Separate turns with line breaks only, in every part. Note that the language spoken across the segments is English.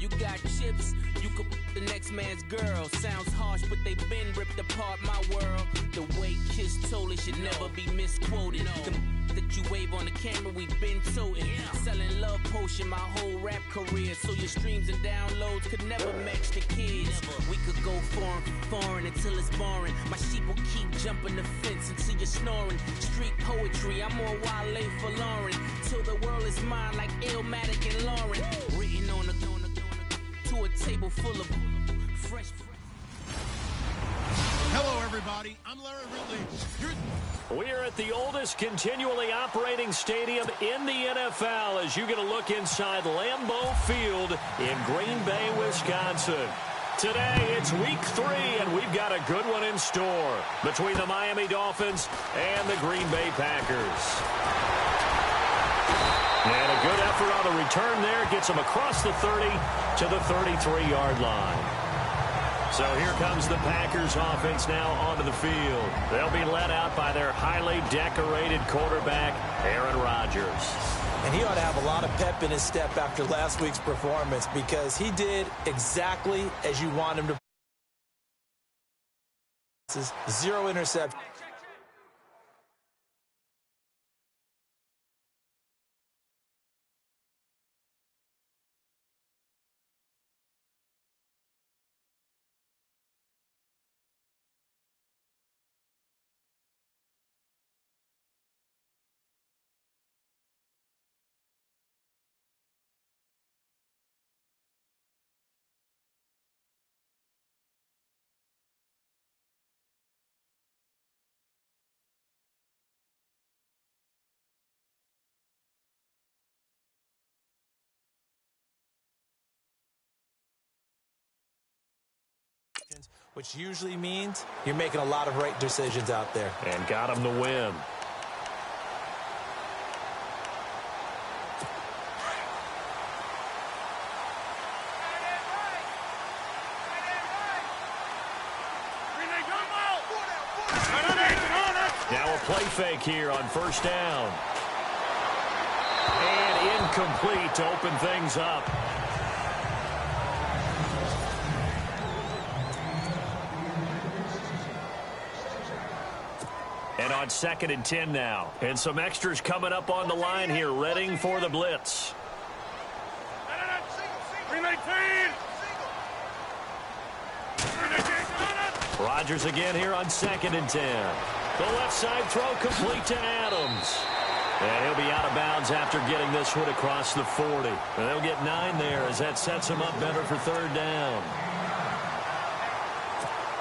You got chips, you could the next man's girl. Sounds harsh, but they been ripped apart my world. The way Kiss told it should never be misquoted. The that you wave on the camera, we been toting. Selling love potion my whole rap career. So your streams and downloads could never match the kids. We could go foreign until it's boring. My sheep will keep jumping the fence until you're snoring. Street poetry, I'm more Wale for Lauren. Till the world is mine like Illmatic and Lauren. Written on to a table full of fresh.
Hello, everybody. I'm Larry Ridley.
We're at the oldest continually operating stadium in the NFL as you get a look inside Lambeau Field in Green Bay, Wisconsin. Today, it's week 3, and we've got a good one in store between the Miami Dolphins and the Green Bay Packers. And a good effort on the return there gets them across the 30 to the 33-yard line. So here comes the Packers offense now onto the field. They'll be led out by their highly decorated quarterback, Aaron Rodgers.
And he ought to have a lot of pep in his step after last week's performance because he did exactly as you want him to. 0 interception. Which usually means you're making a lot of right decisions out there.
And got him the win. Now a play fake here on first down. And incomplete to open things up. And on 2nd and 10 now. And some extras coming up on the line here, readying for the blitz. Rodgers again here on 2nd and 10. The left side throw complete to Adams. And he'll be out of bounds after getting this one across the 40. And they'll get 9 there as that sets him up better for 3rd down.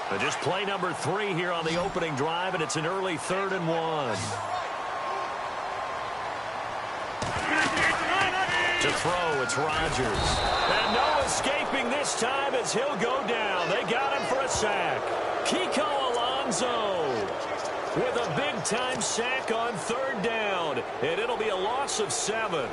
But just play number 3 here on the opening drive, and it's an early 3rd and 1. To throw, it's Rodgers. And no escaping this time as he'll go down. They got him for a sack. Kiko Alonso with a big-time sack on 3rd down. And it'll be a loss of 7.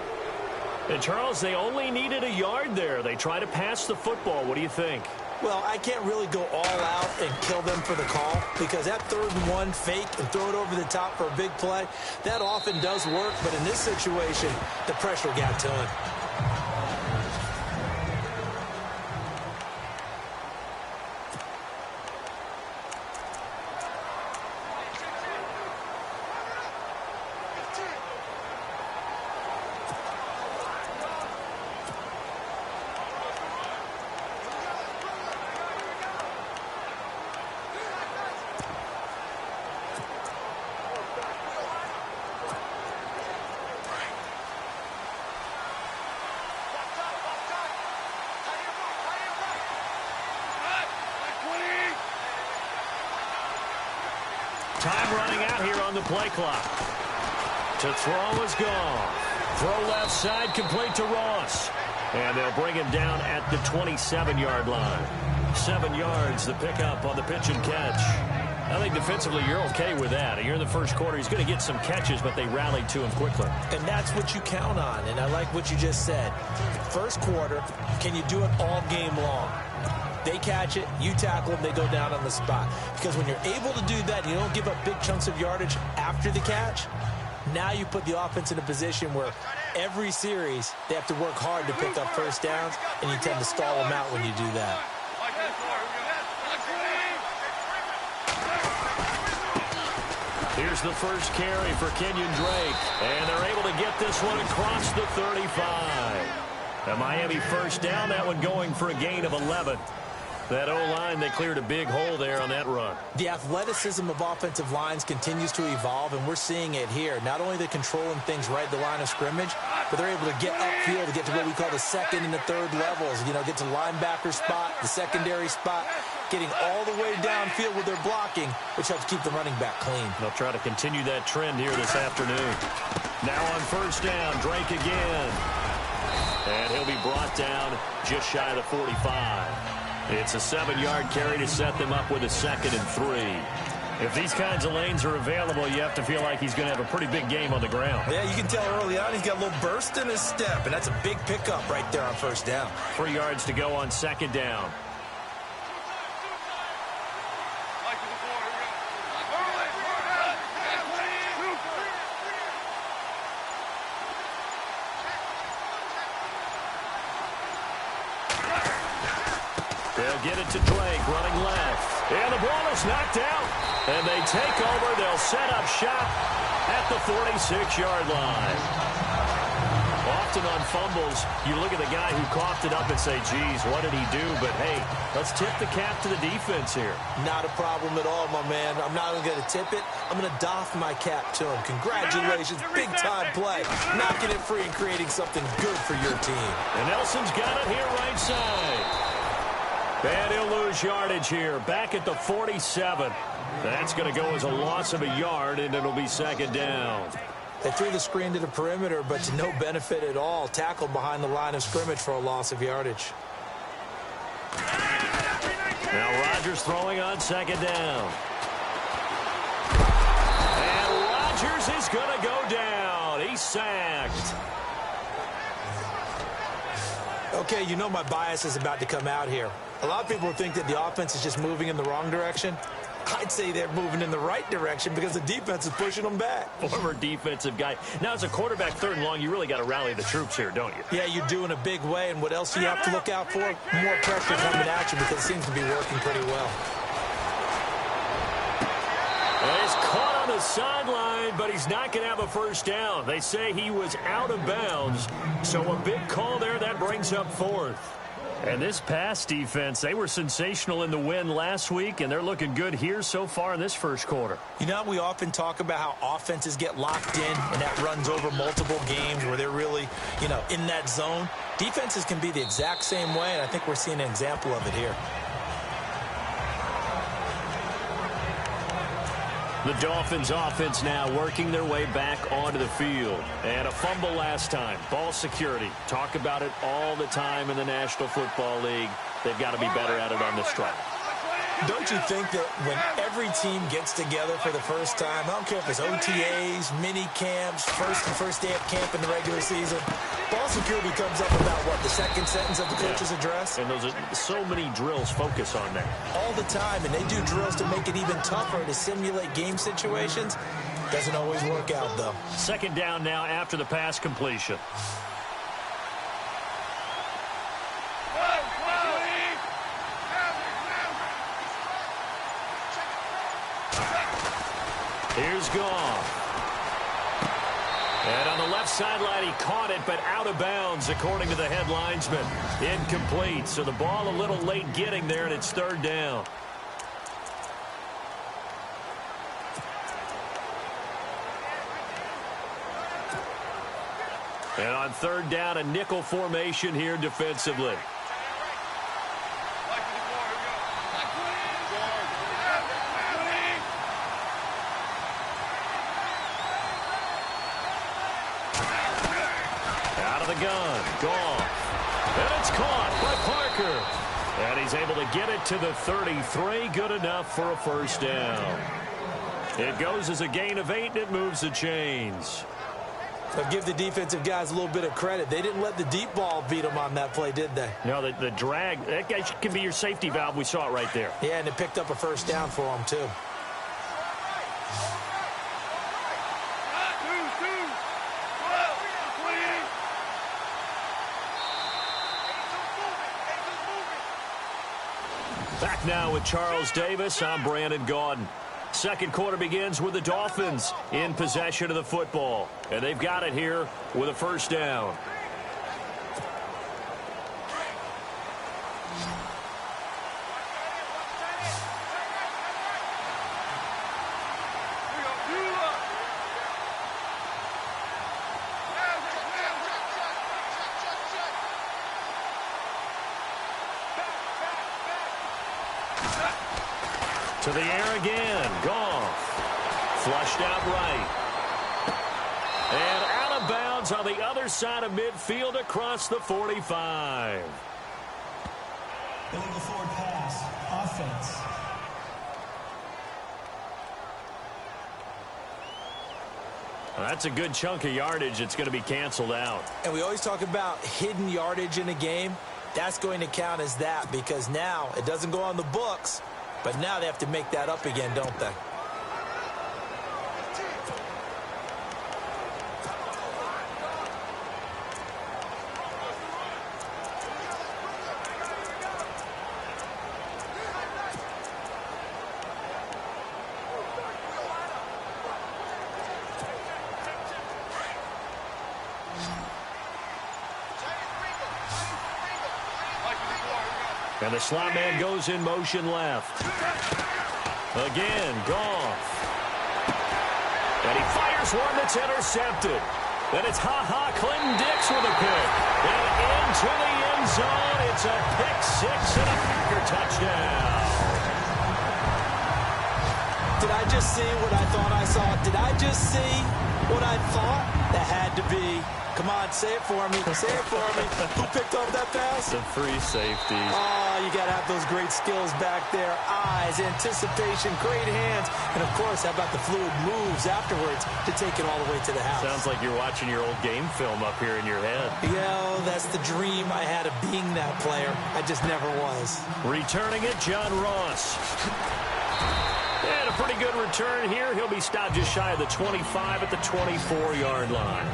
And, Charles, they only needed a yard there. They try to pass the football. What do you think?
Well, I can't really go all out and kill them for the call because that 3rd and 1 fake and throw it over the top for a big play, that often does work. But in this situation, the pressure got to him.
Time running out here on the play clock. To throw is gone. Throw left side complete to Ross. And they'll bring him down at the 27-yard line. 7 yards, the pickup on the pitch and catch. I think defensively you're okay with that. You're in the first quarter. He's going to get some catches, but they rallied to him quickly.
And that's what you count on. And I like what you just said. First quarter, can you do it all game long? They catch it, you tackle them, they go down on the spot. Because when you're able to do that, you don't give up big chunks of yardage after the catch, now you put the offense in a position where every series, they have to work hard to pick up first downs, and you tend to stall them out when you do that.
Here's the first carry for Kenyon Drake, and they're able to get this one across the 35. A Miami first down, that one going for a gain of 11. That O-line, they cleared a big hole there on that run.
The athleticism of offensive lines continues to evolve, and we're seeing it here. Not only are they controlling things right at the line of scrimmage, but they're able to get upfield to get to what we call the second and the third levels. You know, get to linebacker spot, the secondary spot, getting all the way downfield with their blocking, which helps keep the running back clean.
They'll try to continue that trend here this afternoon. Now on first down, Drake again. And he'll be brought down just shy of the 45. It's a 7-yard carry to set them up with a 2nd and 3. If these kinds of lanes are available, you have to feel like he's going to have a pretty big game on the ground.
Yeah, you can tell early on he's got a little burst in his step, and that's a big pickup right there on first down.
3 yards to go on 2nd down. They'll get it to Drake, running left. And the ball is knocked out. And they take over. They'll set up shop at the 46-yard line. Often on fumbles, you look at the guy who coughed it up and say, geez, what did he do? But, hey, let's tip the cap to the defense here.
Not a problem at all, my man. I'm not even going to tip it. I'm going to doff my cap to him. Congratulations, big-time play. Knocking it free and creating something good for your team.
And Nelson's got it here right side. And he'll lose yardage here, back at the 47. That's going to go as a loss of a yard, and it'll be 2nd down.
They threw the screen to the perimeter, but to no benefit at all. Tackled behind the line of scrimmage for a loss of yardage.
Now Rodgers throwing on 2nd down. And Rodgers is going to go down. He's sacked.
Okay, you know my bias is about to come out here. A lot of people think that the offense is just moving in the wrong direction. I'd say they're moving in the right direction because the defense is pushing them back.
Former defensive guy. Now, as a quarterback, 3rd and long, you really got to rally the troops here, don't you?
Yeah, you do in a big way. And what else do you have to look out for? More pressure coming at you because it seems to be working pretty well.
And he's caught on the sideline, but he's not going to have a first down. They say he was out of bounds. So a big call there. That brings up 4th. And this pass defense, they were sensational in the win last week, and they're looking good here so far in this first quarter.
You know, we often talk about how offenses get locked in, and that runs over multiple games where they're really, you know, in that zone. Defenses can be the exact same way, and I think we're seeing an example of it here.
The Dolphins offense now working their way back onto the field. And a fumble last time. Ball security. Talk about it all the time in the National Football League. They've got to be better at it on this drive.
Don't you think that when every team gets together for the first time, I don't care if it's OTAs, mini camps, first day of camp in the regular season, ball security comes up about, what, the second sentence of the coach's address?
And those are so many drills focus on that.
All the time, and they do drills to make it even tougher to simulate game situations. Doesn't always work out, though.
2nd down now after the pass completion. Here's Goff. And on the left sideline, he caught it, but out of bounds, according to the head linesman. Incomplete. So the ball a little late getting there, and it's 3rd down. And on 3rd down, a nickel formation here defensively. Gun, Goff, and it's caught by Parker. And he's able to get it to the 33, good enough for a first down. It goes as a gain of 8, and it moves the chains.
I'll give the defensive guys a little bit of credit. They didn't let the deep ball beat them on that play, did they?
No, the drag, that guy can be your safety valve. We saw it right there.
Yeah, and it picked up a first down for them, too.
Back now with Charles Davis. I'm Brandon Gaudin. Second quarter begins with the Dolphins in possession of the football. And they've got it here with a first down. To the air again. Goff. Flushed out right. And out of bounds on the other side of midfield across the 45.
Illegal forward pass. Offense.
Well, that's a good chunk of yardage. It's going to be canceled out.
And we always talk about hidden yardage in a game. That's going to count as that because now it doesn't go on the books. But now they have to make that up again, don't they?
And the slot man goes in motion left. Again, Goff. And he fires one that's intercepted. Then it's Clinton Dix with a pick. And into the end zone. It's a pick six and a Packer touchdown.
Did I just see what I thought I saw? Did I just see what I thought? That had to be. Come on, say it for me. Say it for me. Who picked up that pass?
The free safety.
Oh, you got to have those great skills back there. Eyes, anticipation, great hands. And, of course, how about the fluid moves afterwards to take it all the way to the house?
Sounds like you're watching your old game film up here in your head.
Yeah, that's the dream I had of being that player. I just never was.
Returning it, John Ross. And a pretty good return here. He'll be stopped just shy of the 25 at the 24-yard line.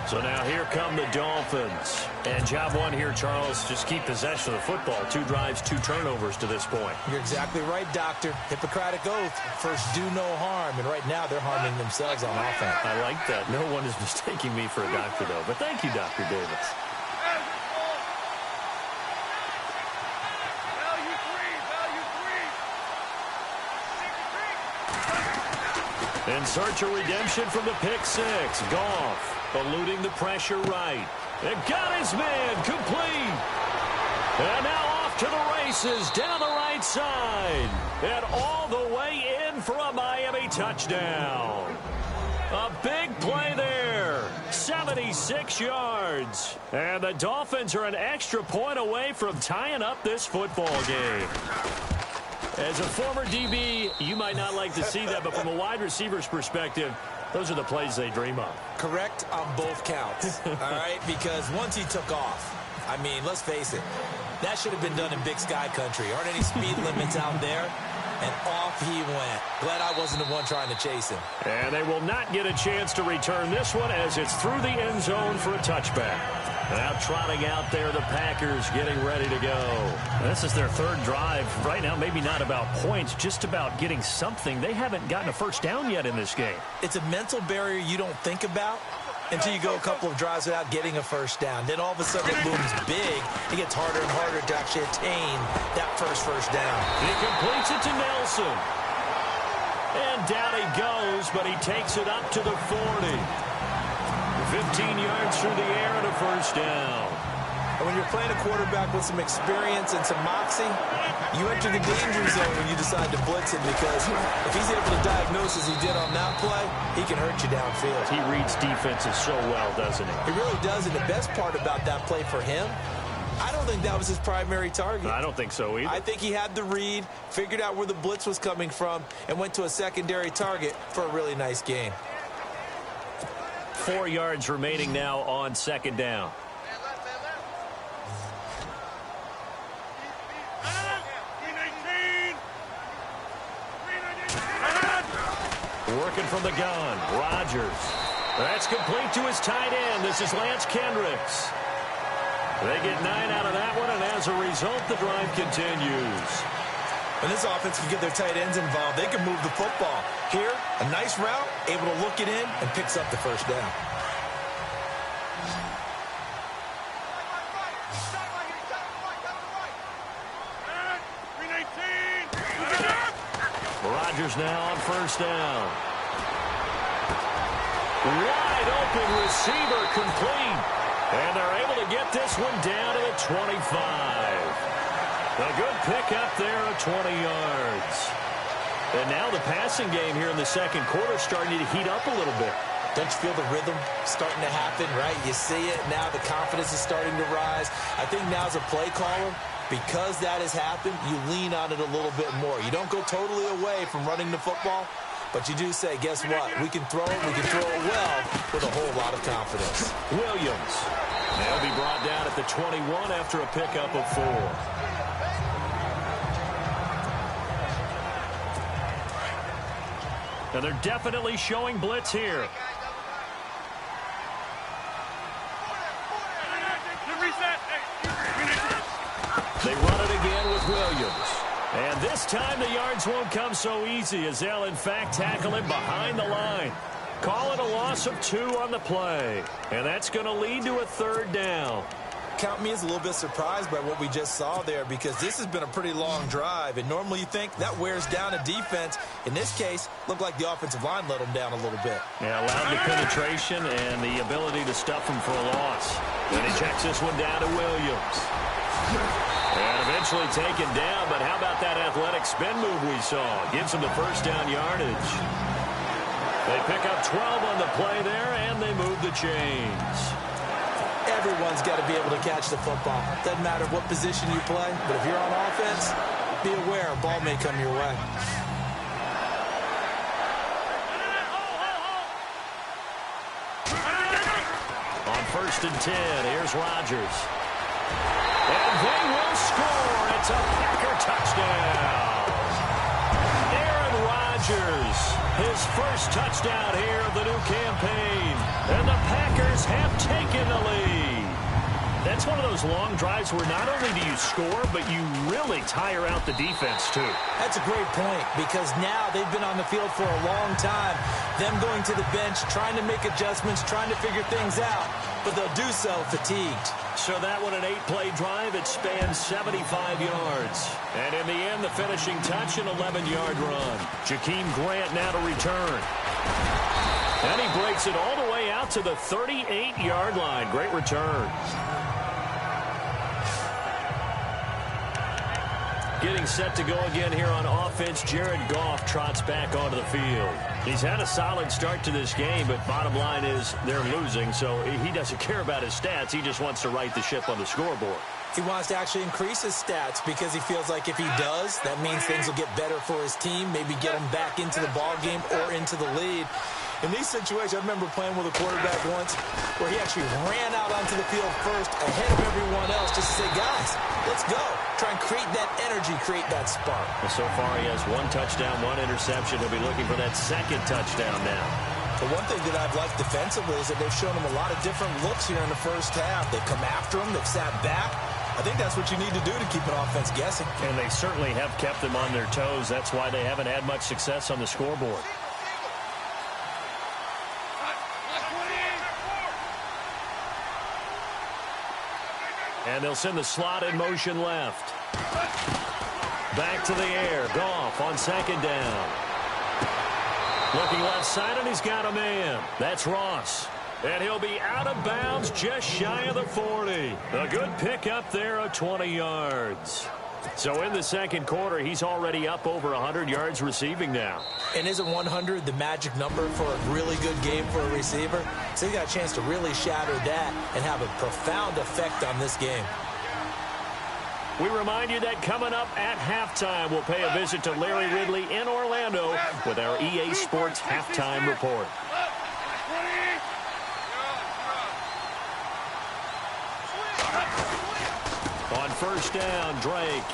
So now here come the Dolphins. And job one here, Charles, just keep possession of the football. 2 drives, 2 turnovers to this point.
You're exactly right, Doctor. Hippocratic oath. First, do no harm. And right now, they're harming themselves on offense.
I like that. No one is mistaking me for a doctor, though. But thank you, Dr. Davis. In search of redemption from the pick six. Goff eluding the pressure right. It got his man complete. And now off to the races down the right side. And all the way in for a Miami touchdown. A big play there. 76 yards. And the Dolphins are an extra point away from tying up this football game. As a former DB, you might not like to see that, but from a wide receiver's perspective, those are the plays they dream of.
Correct on both counts, all right? Because once he took off, I mean, let's face it, that should have been done in Big Sky country. Aren't any speed limits out there? And off he went. Glad I wasn't the one trying to chase him.
And they will not get a chance to return this one as it's through the end zone for a touchback. Now trotting out there, the Packers getting ready to go. This is their 3rd drive. Right now, maybe not about points, just about getting something. They haven't gotten a first down yet in this game.
It's a mental barrier you don't think about until you go a couple of drives without getting a first down. Then all of a sudden it looms big. It gets harder and harder to actually attain that first down.
He completes it to Nelson. And down he goes, but he takes it up to the 40. 15 yards through the air and a first down.
And when you're playing a quarterback with some experience and some moxie, you enter the danger zone when you decide to blitz him because if he's able to diagnose as he did on that play, he can hurt you downfield.
He reads defenses so well, doesn't he?
He really does, and the best part about that play for him, I don't think that was his primary target.
I don't think so either.
I think he had the read, figured out where the blitz was coming from, and went to a secondary target for a really nice gain.
4 yards remaining now on second down. Working from the gun, Rodgers. That's complete to his tight end. This is Lance Kendricks. They get 9 out of that one, and as a result, the drive continues.
When this offense can get their tight ends involved, they can move the football. Here, a nice route, able to look it in, and picks up the first down.
Rodgers now on first down. Wide open receiver complete. And they're able to get this one down to the 25. A good pickup there of 20 yards. And now the passing game here in the second quarter starting to heat up a little bit.
Don't you feel the rhythm starting to happen, right? You see it. Now the confidence is starting to rise. I think now as a play caller, because that has happened, you lean on it a little bit more. You don't go totally away from running the football, but you do say, guess what? We can throw it. We can throw it well with a whole lot of confidence.
Williams. They'll be brought down at the 21 after a pickup of 4. And they're definitely showing blitz here. They run it again with Williams. And this time the yards won't come so easy as they'll in fact tackle him behind the line. Call it a loss of 2 on the play. And that's going to lead to a third down.
Count me as a little bit surprised by what we just saw there, because this has been a pretty long drive, and normally you think that wears down a defense. In this case, looked like the offensive line let them down a little bit.
Yeah, allowed the penetration and the ability to stuff him for a loss. Then he checks this one down to Williams. And eventually taken down, but how about that athletic spin move we saw? Gives him the first down yardage. They pick up 12 on the play there, and they move the chains.
Everyone's got to be able to catch the football. Doesn't matter what position you play, but if you're on offense, be aware a ball may come your way.
On 1st and 10, here's Rodgers. And they will score. It's a Packer touchdown. Aaron Rodgers, his first touchdown here of the new campaign. And the Packers have taken the lead. That's one of those long drives where not only do you score, but you really tire out the defense, too.
That's a great point, because now they've been on the field for a long time. Them going to the bench, trying to make adjustments, trying to figure things out, but they'll do so fatigued.
So that one, an 8-play drive, it spans 75 yards. And in the end, the finishing touch, an 11-yard run. Jakeem Grant now to return. And he breaks it all the way out to the 38-yard line. Great return. Getting set to go again here on offense, Jared Goff trots back onto the field. He's had a solid start to this game, but bottom line is they're losing, so he doesn't care about his stats. He just wants to right the ship on the scoreboard.
He wants to actually increase his stats because he feels like if he does, that means things will get better for his team, maybe get him back into the ball game or into the lead. In these situations, I remember playing with a quarterback once where he actually ran out onto the field first ahead of everyone else just to say, guys, let's go. Try and create that energy, create that spark.
Well, so far, he has 1 touchdown, 1 interception. He'll be looking for that second touchdown now.
The one thing that I've liked defensively is that they've shown him a lot of different looks here in the first half. They've come after him. They've sat back. I think that's what you need to do to keep an offense guessing.
And they certainly have kept them on their toes. That's why they haven't had much success on the scoreboard. And they'll send the slot in motion left. Back to the air. Goff on 2nd down. Looking left side, and he's got a man. That's Ross. And he'll be out of bounds just shy of the 40. A good pickup there of 20 yards. So in the second quarter, he's already up over 100 yards receiving now.
And isn't 100 the magic number for a really good game for a receiver? So he got a chance to really shatter that and have a profound effect on this game.
We remind you that coming up at halftime, we'll pay a visit to Larry Ridley in Orlando with our EA Sports Halftime Report. On 1st down, Drake.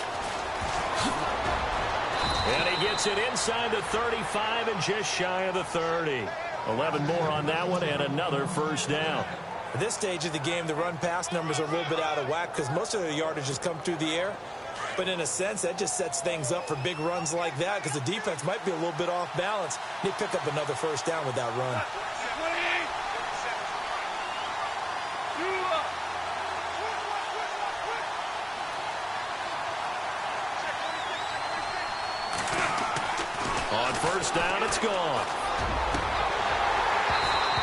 And he gets it inside the 35 and just shy of the 30. 11 more on that one and another 1st down.
At this stage of the game, the run-pass numbers are a little bit out of whack because most of their yardage has come through the air. But in a sense, that just sets things up for big runs like that because the defense might be a little bit off balance. They pick up another first down with that run.
On first down, it's gone.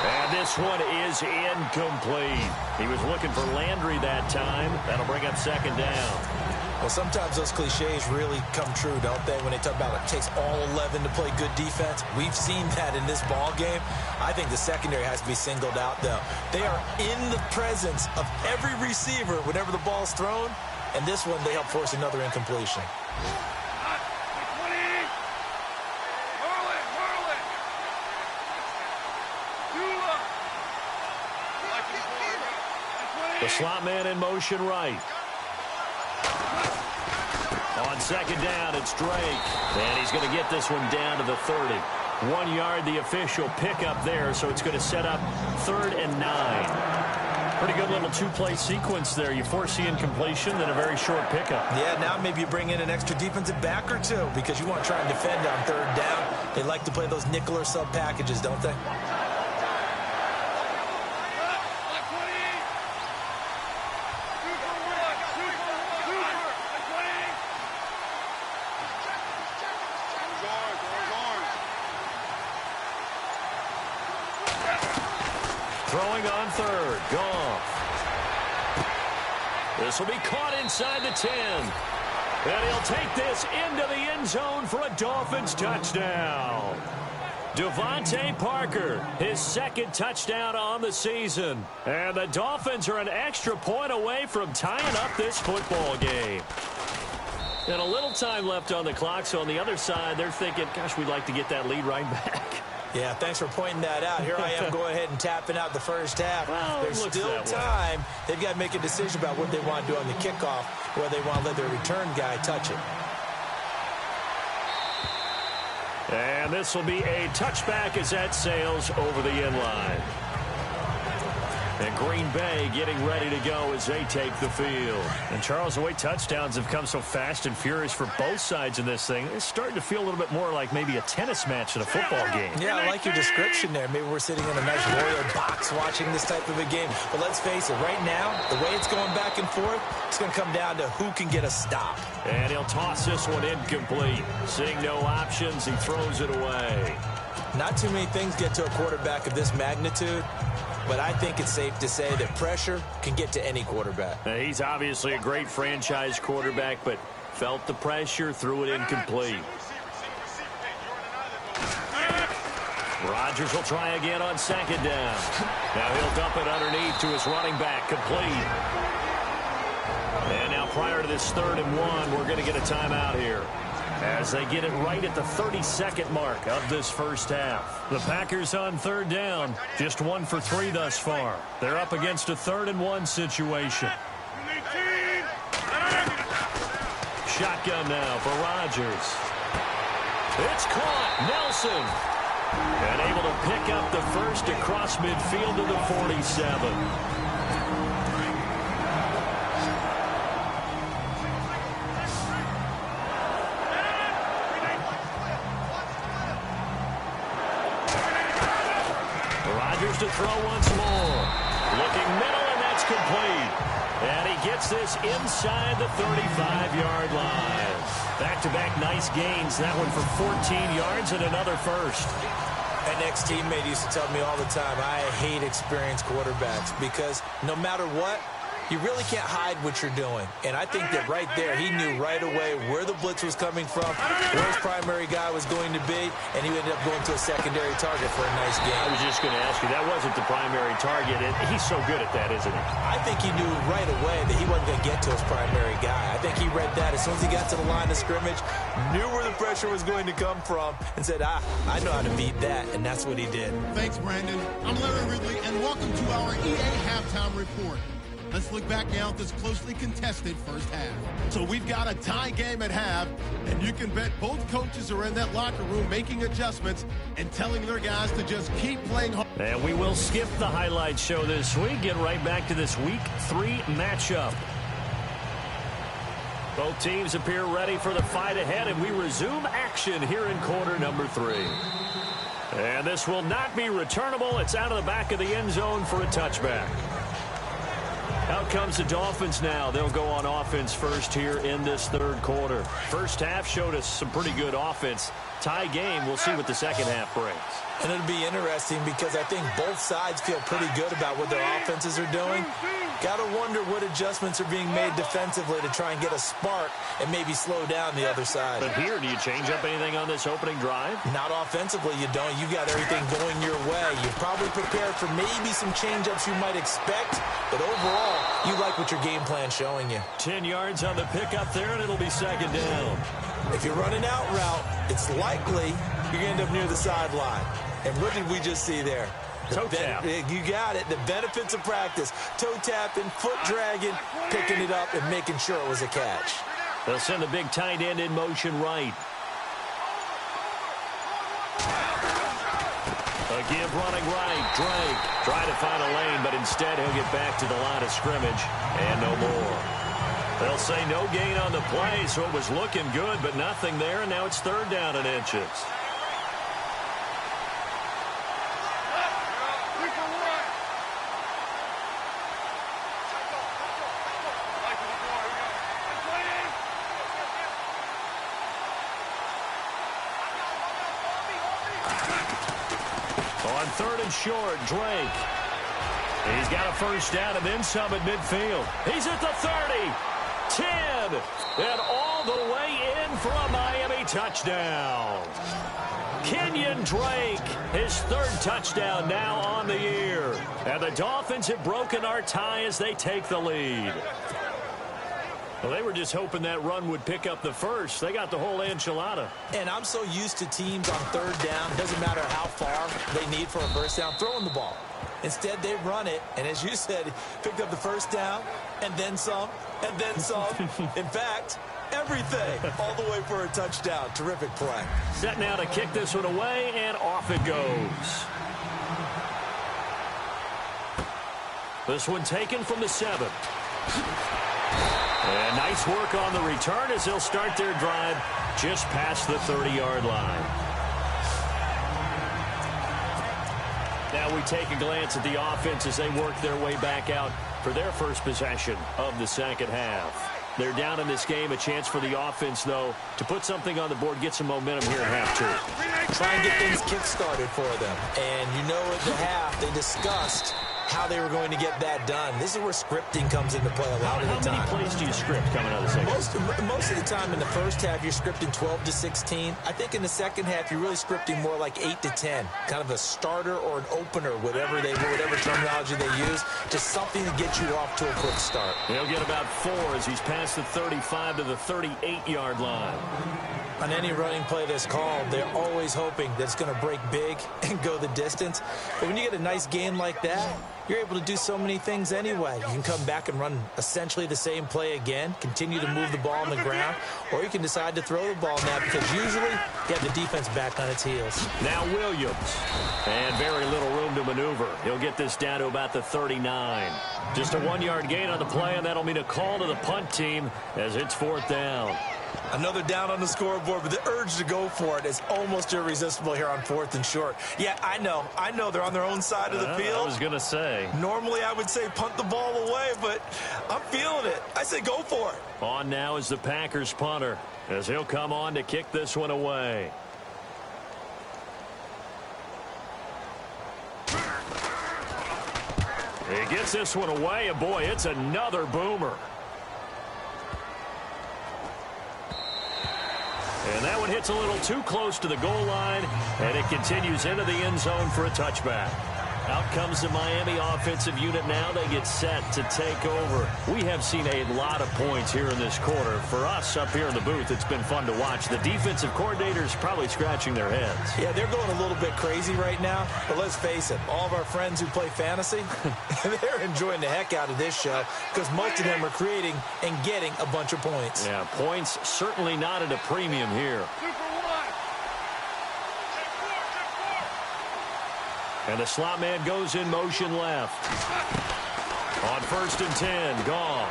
And this one is incomplete. He was looking for Landry that time. That'll bring up second down.
Well, sometimes those cliches really come true, don't they, when they talk about it takes all 11 to play good defense. We've seen that in this ball game. I think the secondary has to be singled out, though. They are in the presence of every receiver whenever the ball's thrown, and this one they help force another incompletion.
The slot man in motion right. On second down, it's Drake. And he's going to get this one down to the 30. 1 yard, the official pickup there, so it's going to set up 3rd and 9. Pretty good little two-play sequence there. You foresee incompletion, then a very short pickup.
Yeah, now maybe you bring in an extra defensive back or two because you want to try and defend on 3rd down. They like to play those nickel or sub packages, don't they?
Throwing on 3rd, Goff. This will be caught inside the 10. And he'll take this into the end zone for a Dolphins touchdown. Devontae Parker, his 2nd touchdown on the season. And the Dolphins are an extra point away from tying up this football game. And a little time left on the clock, so on the other side, they're thinking, gosh, we'd like to get that lead right back.
Yeah, thanks for pointing that out. Here I am going ahead and tapping out the first half.
Well,
there's still time. They've got to make a decision about what they want to do on the kickoff, where they want to let their return guy touch it.
And this will be a touchback as that sails over the end line. And Green Bay getting ready to go as they take the field. And, Charles, the way touchdowns have come so fast and furious for both sides in this thing, it's starting to feel a little bit more like maybe a tennis match than a football game.
Yeah, I like your description there. Maybe we're sitting in a nice royal box watching this type of a game. But let's face it, right now, the way it's going back and forth, it's going to come down to who can get a stop.
And he'll toss this one incomplete. Seeing no options, he throws it away.
Not too many things get to a quarterback of this magnitude, but I think it's safe to say that pressure can get to any quarterback.
Now, he's obviously a great franchise quarterback, but felt the pressure, threw it incomplete. Rodgers will try again on second down. Now he'll dump it underneath to his running back, complete. And now prior to this 3rd and 1, we're going to get a timeout here, as they get it right at the 32nd mark of this first half. The Packers on 3rd down, just 1 for 3 thus far. They're up against a 3rd and 1 situation. Shotgun now for Rodgers. It's caught. Nelson. And able to pick up the first across midfield to the 47. To throw once more. Looking middle, and that's complete. And he gets this inside the 35-yard line. Back-to-back nice gains. That one for 14 yards and another first.
An ex-teammate used to tell me all the time, I hate experienced quarterbacks because no matter what, you really can't hide what you're doing. And I think that right there, he knew right away where the blitz was coming from, where his primary guy was going to be, and he ended up going to a secondary target for a nice game.
I was just going to ask you, that wasn't the primary target. He's so good at that, isn't he?
I think he knew right away that he wasn't going to get to his primary guy. I think he read that as soon as he got to the line of scrimmage, knew where the pressure was going to come from, and said, I know how to beat that, and that's what he did.
Thanks, Brandon. I'm Larry Ridley, and welcome to our EA Halftime Report. Let's look back now at this closely contested first half. So we've got a tie game at half, and you can bet both coaches are in that locker room making adjustments and telling their guys to just keep playing hard.
And we will skip the highlight show this week. Get right back to this Week 3 matchup. Both teams appear ready for the fight ahead, and we resume action here in quarter number 3. And this will not be returnable. It's out of the back of the end zone for a touchback. Out comes the Dolphins now. They'll go on offense first here in this third quarter. First half showed us some pretty good offense. Tie game. We'll see what the second half brings.
And it'll be interesting because I think both sides feel pretty good about what their offenses are doing. Got to wonder what adjustments are being made defensively to try and get a spark and maybe slow down the other side.
But here, do you change up anything on this opening drive?
Not offensively, you don't. You got everything going your way. You're probably prepared for maybe some change-ups you might expect, but overall, you like what your game plan's showing you.
10 yards on the pickup there, and it'll be second down.
If you're running out route, it's likely you're going to end up near the sideline. And what did we just see there?
Toe tap.
You got it. The benefits of practice. Toe tapping, foot dragging, picking it up, and making sure it was a catch.
They'll send the big tight end in motion right. A give running right. Drake trying to find a lane, but instead he'll get back to the line of scrimmage and no more. They'll say no gain on the play, so it was looking good, but nothing there, and now it's third down and inches. On third and short, Drake. He's got a first down and then some at midfield. He's at the 30, 10, and all the way in for a Miami touchdown. Kenyon Drake, his third touchdown now on the year. And the Dolphins have broken our tie as they take the lead. Well, they were just hoping that run would pick up the first. They got the whole enchilada.
And I'm so used to teams on third down, doesn't matter how far they need for a first down, throwing the ball. Instead, they run it, and as you said, picked up the first down, and then some, and then some. In fact, everything, all the way for a touchdown. Terrific play.
Set now to kick this one away, and off it goes. This one taken from the 7. And nice work on the return as they'll start their drive just past the 30-yard line. Now we take a glance at the offense as they work their way back out for their first possession of the second half. They're down in this game. A chance for the offense, though, to put something on the board, get some momentum here at half 2.
Try and get things kick-started for them. And you know at the half they discussed how they were going to get that done. This is where scripting comes into play a lot of the time.
How many plays do you script coming out of the second?
Most of the time in the first half, you're scripting 12 to 16. I think in the second half, you're really scripting more like 8 to 10. Kind of a starter or an opener, whatever terminology they use. Just something to get you off to a quick start.
He'll get about 4 as he's past the 35 to the 38-yard line.
On any running play that's called, they're always hoping that it's going to break big and go the distance. But when you get a nice game like that, you're able to do so many things anyway. You can come back and run essentially the same play again, continue to move the ball on the ground, or you can decide to throw the ball now because usually you have the defense back on its heels.
Now Williams, and very little room to maneuver. He'll get this down to about the 39. Just a 1-yard gain on the play, and that'll mean a call to the punt team as it's fourth down.
Another down on the scoreboard, but the urge to go for it is almost irresistible here on 4th and short. Yeah, I know they're on their own side of the field.
I was going to say.
Normally I would say punt the ball away, but I'm feeling it. I say go for it.
On now is the Packers punter as he'll come on to kick this one away. He gets this one away, and boy, it's another boomer. And that one hits a little too close to the goal line, and it continues into the end zone for a touchback. Out comes the Miami offensive unit now. They get set to take over. We have seen a lot of points here in this quarter. For us up here in the booth, it's been fun to watch. The defensive coordinators probably scratching their heads.
Yeah, they're going a little bit crazy right now. But let's face it, all of our friends who play fantasy, they're enjoying the heck out of this show because most of them are creating and getting a bunch of points.
Yeah, points certainly not at a premium here. And the slot man goes in motion left. On 1st and 10, Goff.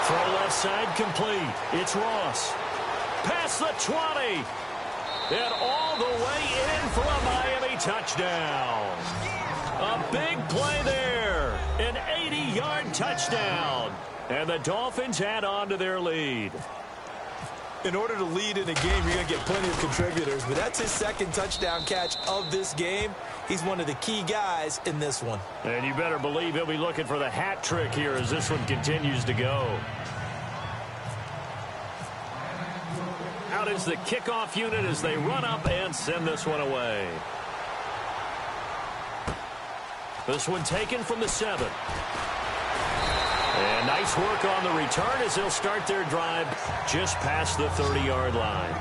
Throw left side complete. It's Ross. Past the 20. And all the way in for a Miami touchdown. A big play there. An 80-yard touchdown. And the Dolphins add on to their lead.
In order to lead in a game, you're going to get plenty of contributors. But that's his second touchdown catch of this game. He's one of the key guys in this one.
And you better believe he'll be looking for the hat trick here as this one continues to go. Out is the kickoff unit as they run up and send this one away. This one taken from the 7. And nice work on the return as they'll start their drive just past the 30-yard line.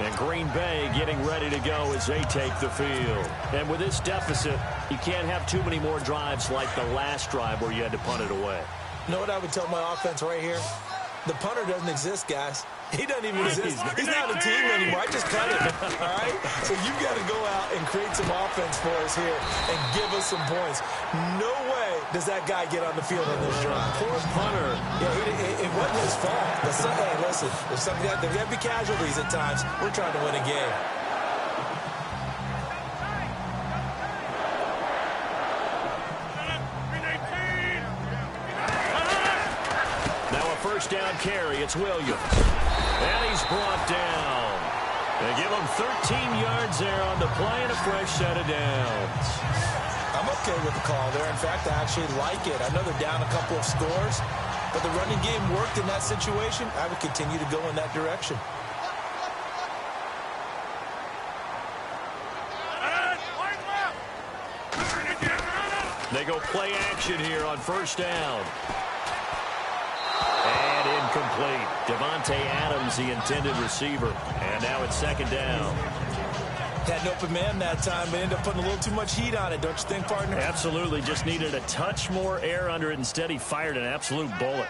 And Green Bay getting ready to go as they take the field. And with this deficit, you can't have too many more drives like the last drive where you had to punt it away.
You know what I would tell my offense right here? The punter doesn't exist, guys. He doesn't even exist. He's not a team anymore. I just cut him, all right? So you've got to go out and create some offense for us here and give us some points. No way does that guy get on the field on this drive.
Poor punter.
Yeah, it wasn't his fault. Hey, listen, there's got to be casualties at times. We're trying to win a game.
First down carry, it's Williams. And he's brought down. They give him 13 yards there on the play and a fresh set of downs.
I'm okay with the call there. In fact, I actually like it. I know they're down a couple of scores, but the running game worked in that situation. I would continue to go in that direction.
They go play action here on first down. And incomplete. Devontae Adams, the intended receiver. And now it's second down.
Had an open man that time, but ended up putting a little too much heat on it, don't you think, partner?
Absolutely. Just needed a touch more air under it. Instead, he fired an absolute bullet.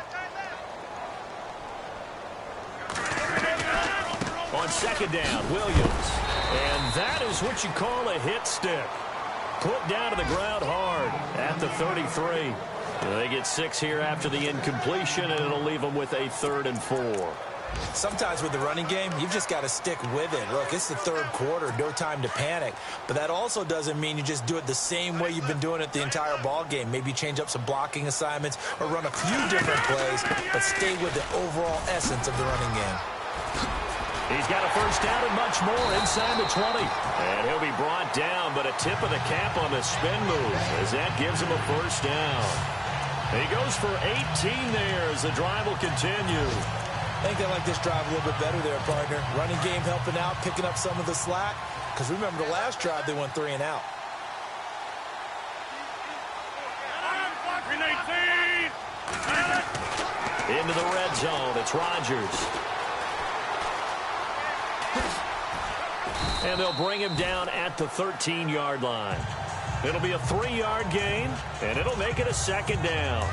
On second down, Williams. And that is what you call a hit stick. Put down to the ground hard at the 33. They get 6 here after the incompletion, and it'll leave them with a 3rd and 4.
Sometimes with the running game, you've just got to stick with it. Look, it's the third quarter, no time to panic. But that also doesn't mean you just do it the same way you've been doing it the entire ball game. Maybe change up some blocking assignments or run a few different plays, but stay with the overall essence of the running game.
He's got a first down and much more inside the 20. And he'll be brought down, but a tip of the cap on the spin move as that gives him a first down. He goes for 18 there as the drive will continue.
I think they like this drive a little bit better there, partner. Running game helping out, picking up some of the slack. Because remember, the last drive, they went 3 and out.
Into the red zone, it's Rodgers. And they'll bring him down at the 13-yard line. It'll be a 3-yard gain, and it'll make it a second down.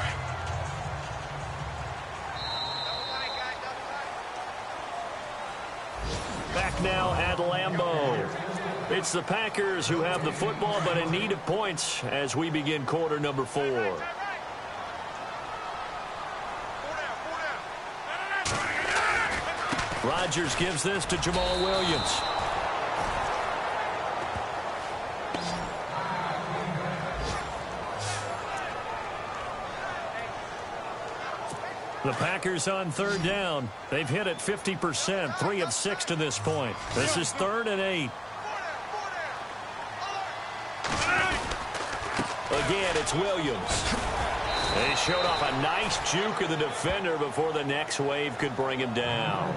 Back now at Lambeau. It's the Packers who have the football, but in need of points as we begin quarter number 4. Rodgers gives this to Jamal Williams. The Packers on third down. They've hit it 50%, 3 of 6 to this point. This is 3rd and 8. Again, it's Williams. They showed off a nice juke of the defender before the next wave could bring him down.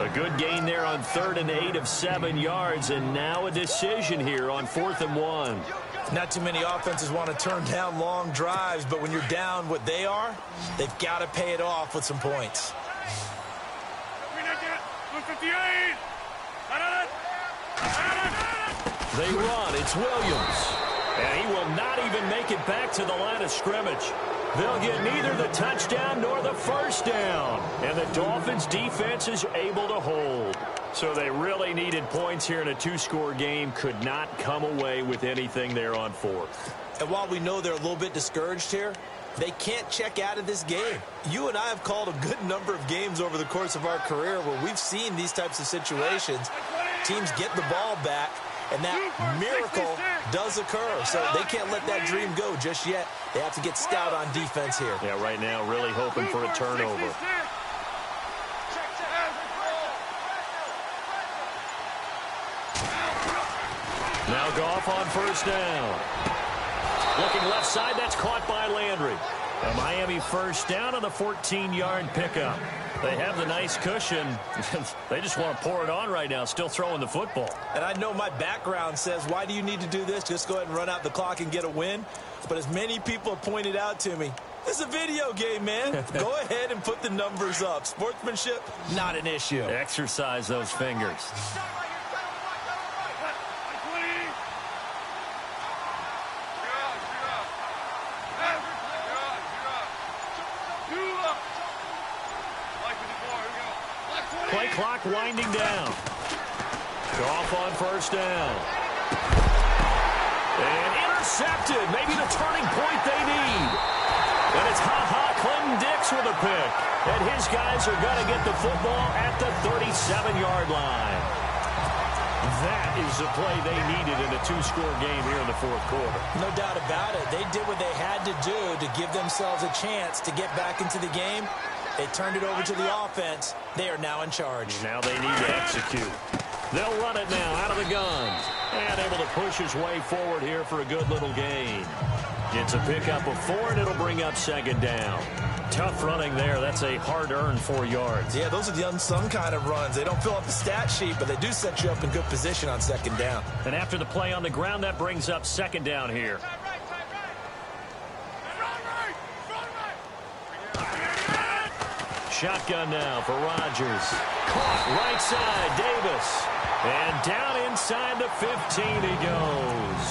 A good gain there on 3rd and 8 of 7 yards, and now a decision here on 4th and 1.
Not too many offenses want to turn down long drives, but when you're down what they are, they've got to pay it off with some points.
They run. It's Williams. And he will not even make it back to the line of scrimmage. They'll get neither the touchdown nor the first down. And the Dolphins' defense is able to hold. So they really needed points here in a 2-score game. Could not come away with anything there on 4th.
And while we know they're a little bit discouraged here, they can't check out of this game. You and I have called a good number of games over the course of our career where we've seen these types of situations. Teams get the ball back, and that miracle does occur. So they can't let that dream go just yet. They have to get stout on defense here.
Yeah, right now really hoping for a turnover. Now Goff on first down. Looking left side, that's caught by Landry. A Miami first down on the 14-yard pickup. They have the nice cushion. They just want to pour it on right now, still throwing the football.
And I know my background says, why do you need to do this? Just go ahead and run out the clock and get a win. But as many people have pointed out to me, it's a video game, man. Go ahead and put the numbers up. Sportsmanship, not an issue.
Exercise those fingers. Play clock winding down. Goff on first down. And intercepted. Maybe the turning point they need. And it's Clinton-Dix with a pick. And his guys are going to get the football at the 37-yard line. That is the play they needed in a 2-score game here in the 4th quarter.
No doubt about it. They did what they had to do to give themselves a chance to get back into the game. They turned it over to the offense. They are now in charge.
Now they need to execute. They'll run it now out of the gun. And able to push his way forward here for a good little gain. Gets a pickup of 4, and it'll bring up 2nd down. Tough running there. That's a hard-earned 4 yards.
Yeah, those are the unsung kind of runs. They don't fill up the stat sheet, but they do set you up in good position on 2nd down.
And after the play on the ground, that brings up 2nd down here. Shotgun now for Rodgers. Caught right side, Davis. And down inside the 15 he goes.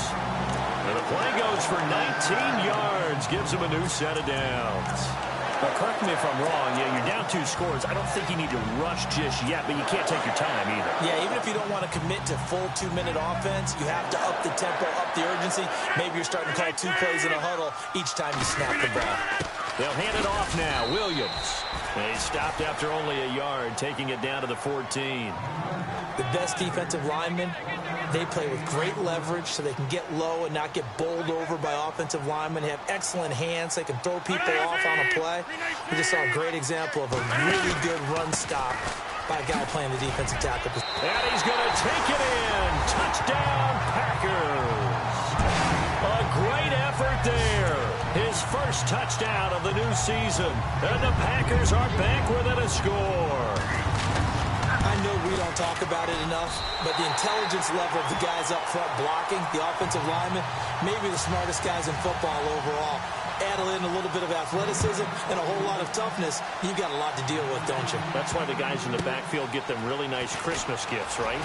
And the play goes for 19 yards. Gives him a new set of downs. But correct me if I'm wrong. Yeah, you're down 2 scores. I don't think you need to rush just yet, but you can't take your time either.
Yeah, even if you don't want to commit to full 2-minute offense, you have to up the tempo, up the urgency. Maybe you're starting to call 2 plays in a huddle each time you snap the ball.
They'll hand it off now. Williams. They stopped after only a yard, taking it down to the 14.
The best defensive linemen, they play with great leverage so they can get low and not get bowled over by offensive linemen. They have excellent hands. They can throw people off on a play. We just saw a great example of a really good run stop by a guy playing the defensive tackle.
And he's going to take it in. Touchdown, Packers. A great effort there. His first touchdown of the new season. And the Packers are back within a score.
I know we don't talk about it enough, but the intelligence level of the guys up front blocking, the offensive linemen, maybe the smartest guys in football overall. Add in a little bit of athleticism and a whole lot of toughness, you've got a lot to deal with, don't you?
That's why the guys in the backfield get them really nice Christmas gifts, right?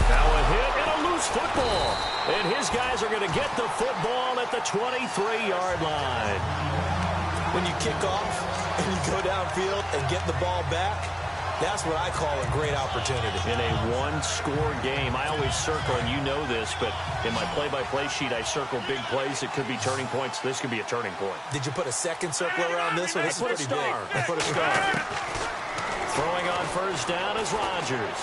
Now a hit and a loose football. And his guys are going to get the football at the 23-yard line.
When you kick off and you go downfield and get the ball back, that's what I call a great opportunity.
In a 1-score game, I always circle, and you know this, but in my play-by-play sheet, I circle big plays that could be turning points. This could be a turning point.
Did you put a second circle around this one? This is pretty big.
I put a star. Throwing on first down is Rodgers.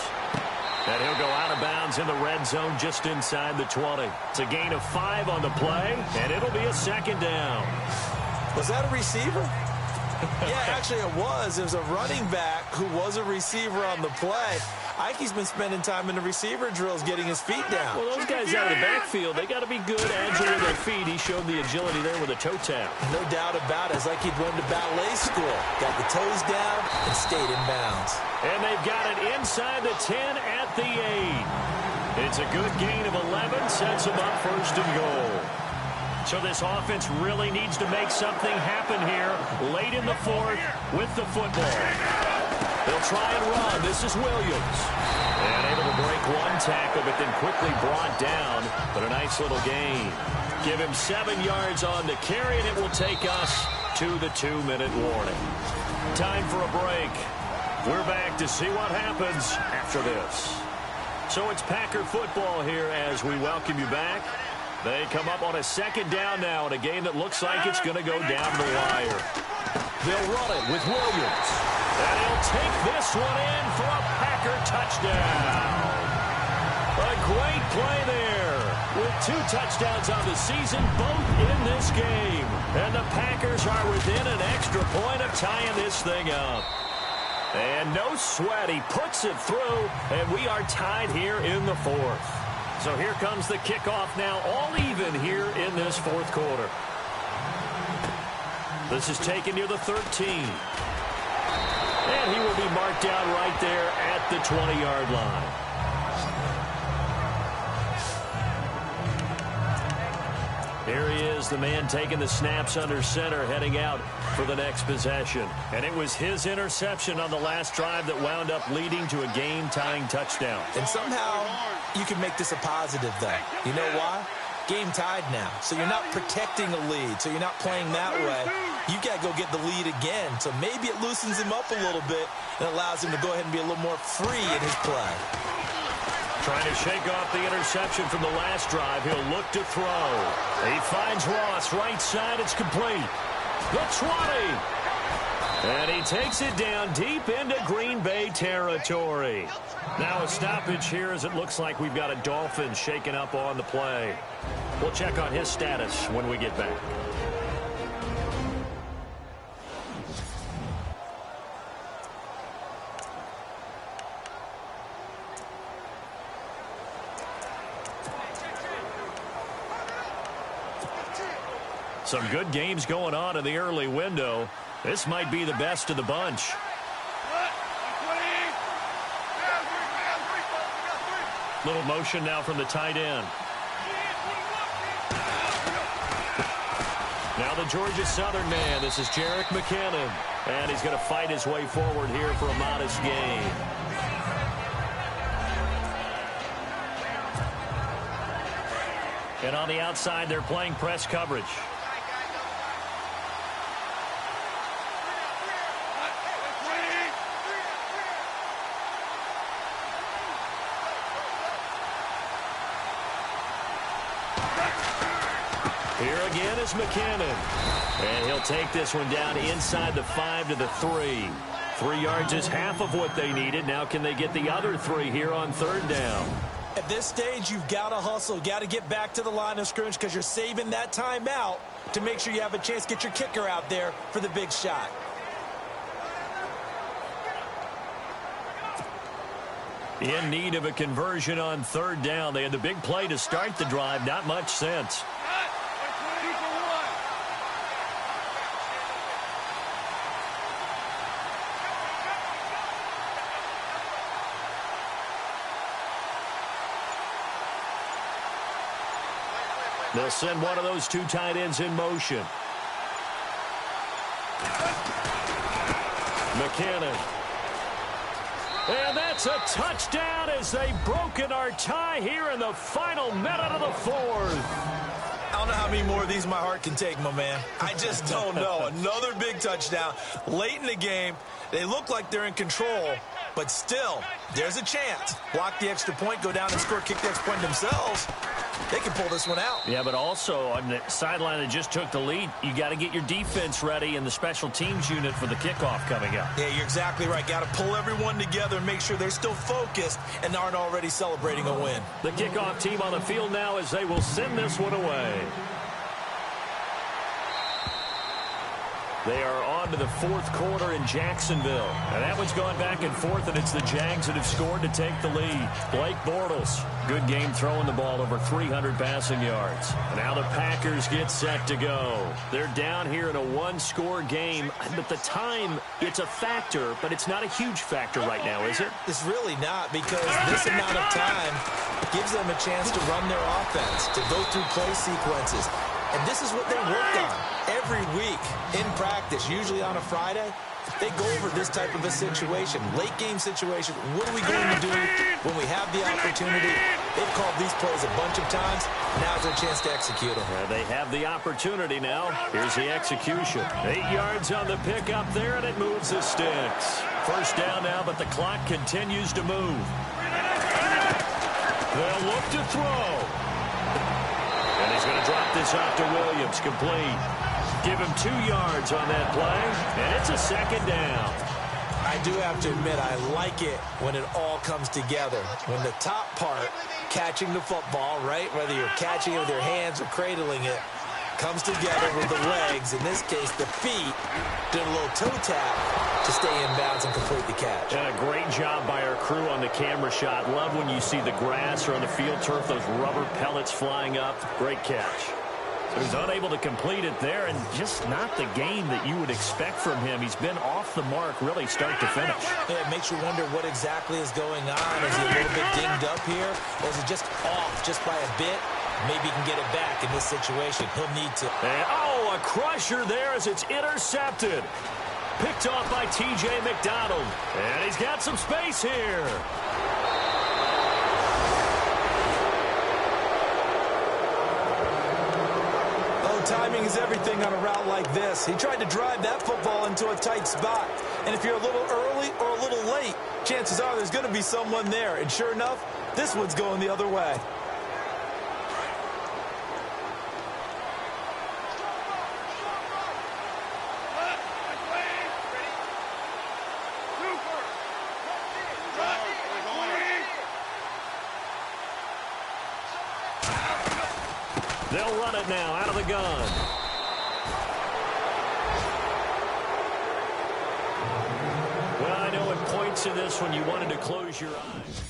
And he'll go out of bounds in the red zone just inside the 20. It's a gain of 5 on the play, and it'll be a 2nd down.
Was that a receiver? Yeah, actually it was. It was a running back who was a receiver on the play. Ike's been spending time in the receiver drills getting his feet down.
Well, those guys out of the backfield, they got to be good, agile with their feet. He showed the agility there with a toe tap.
No doubt about it. It's like he'd run to ballet school. Got the toes down and stayed in bounds.
And they've got it inside the 10 at the 8. It's a good gain of 11, sets them up first and goal. So this offense really needs to make something happen here late in the fourth with the football. They'll try and run. This is Williams. And able to break one tackle, but then quickly brought down. But a nice little gain. Give him 7 yards on the carry, and it will take us to the 2-minute warning. Time for a break. We're back to see what happens after this. So it's Packer football here as we welcome you back. They come up on a second down now in a game that looks like it's going to go down the wire. They'll run it with Williams. And he'll take this one in for a Packer touchdown. A great play there. With 2 touchdowns on the season, both in this game. And the Packers are within an extra point of tying this thing up. And no sweat. He puts it through, and we are tied here in the fourth. So here comes the kickoff now, all even here in this fourth quarter. This is taken near the 13. And he will be marked down right there at the 20-yard line. Here he is, the man taking the snaps under center, heading out for the next possession. And it was his interception on the last drive that wound up leading to a game-tying touchdown.
And somehow you can make this a positive, though. You know why? Game tied now. So you're not protecting a lead. So you're not playing that way. You got to go get the lead again. So maybe it loosens him up a little bit and allows him to go ahead and be a little more free in his play.
Trying to shake off the interception from the last drive. He'll look to throw. He finds Ross right side. It's complete. The 20. And he takes it down deep into Green Bay territory. Now a stoppage here as it looks like we've got a Dolphin shaken up on the play. We'll check on his status when we get back. Some good games going on in the early window. This might be the best of the bunch. Little motion now from the tight end. Now the Georgia Southern man. This is Jerick McKinnon. And he's going to fight his way forward here for a modest gain. And on the outside, they're playing press coverage. Here again is McKinnon. And he'll take this one down inside the 5 to the 3. 3 yards is half of what they needed. Now can they get the other 3 here on third down?
At this stage, you've got to hustle. Got to get back to the line of scrimmage because you're saving that timeout to make sure you have a chance to get your kicker out there for the big shot.
In need of a conversion on third down. They had the big play to start the drive. Not much sense. They'll send one of those 2 tight ends in motion. McKinnon. And that's a touchdown as they've broken our tie here in the final minute of the fourth.
I don't know how many more of these my heart can take, my man. I just don't know. Another big touchdown late in the game. They look like they're in control, but still, there's a chance. Block the extra point, go down and score, kick the extra point themselves. They can pull this one out. Yeah, but also on the sideline that just took the lead, you got to get your defense ready and the special teams unit for the kickoff coming up. Yeah, you're exactly right. Got to pull everyone together and make sure they're still focused and aren't already celebrating a win.
The kickoff team on the field now as they will send this one away. They are on to the fourth quarter in Jacksonville. And that one's going back and forth, and it's the Jags that have scored to take the lead. Blake Bortles, good game throwing the ball, over 300 passing yards. And now the Packers get set to go. They're down here in a one-score game, but the time, it's a factor, but it's not a huge factor right now, is it?
It's really not, because this amount of time gives them a chance to run their offense, to go through play sequences. And this is what they worked on every week in practice, usually on a Friday. They go over this type of a situation, late-game situation. What are we going to do when we have the opportunity? They've called these plays a bunch of times. Now's their chance to execute them.
They have the opportunity now. Here's the execution. 8 yards on the pickup there, and it moves the sticks. First down now, but the clock continues to move. They'll look to throw. And he's going to drop this off to Williams, complete. Give him 2 yards on that play, and it's a second down.
I do have to admit, I like it when it all comes together. When the top part, catching the football, right, whether you're catching it with your hands or cradling it, comes together with the legs, in this case the feet, did a little toe tap to stay in bounds and complete the catch.
And a great job by our crew on the camera shot. Love when you see the grass or on the field turf, those rubber pellets flying up. Great catch. So he's unable to complete it there, and just not the game that you would expect from him. He's been off the mark really start to finish.
Yeah, it makes you wonder what exactly is going on. Is he a little bit dinged up here, or is it just off just by a bit? Maybe he can get it back in this situation. He'll need to.
And, a crusher there as it's intercepted. Picked off by T.J. McDonald. And he's got some space here.
Timing is everything on a route like this. He tried to drive that football into a tight spot. And if you're a little early or a little late, chances are there's going to be someone there. And sure enough, this one's going the other way.
They'll run it now out of the gun. Well, I know at points in this when you wanted to close your eyes.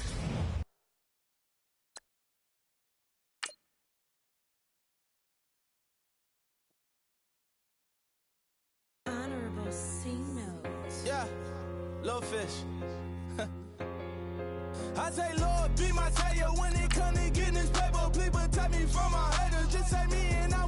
Honorable C note.
Yeah, little fish. I say, Lord, be my savior when it comes to getting this paper. Please protect me from my haters. Just say me and I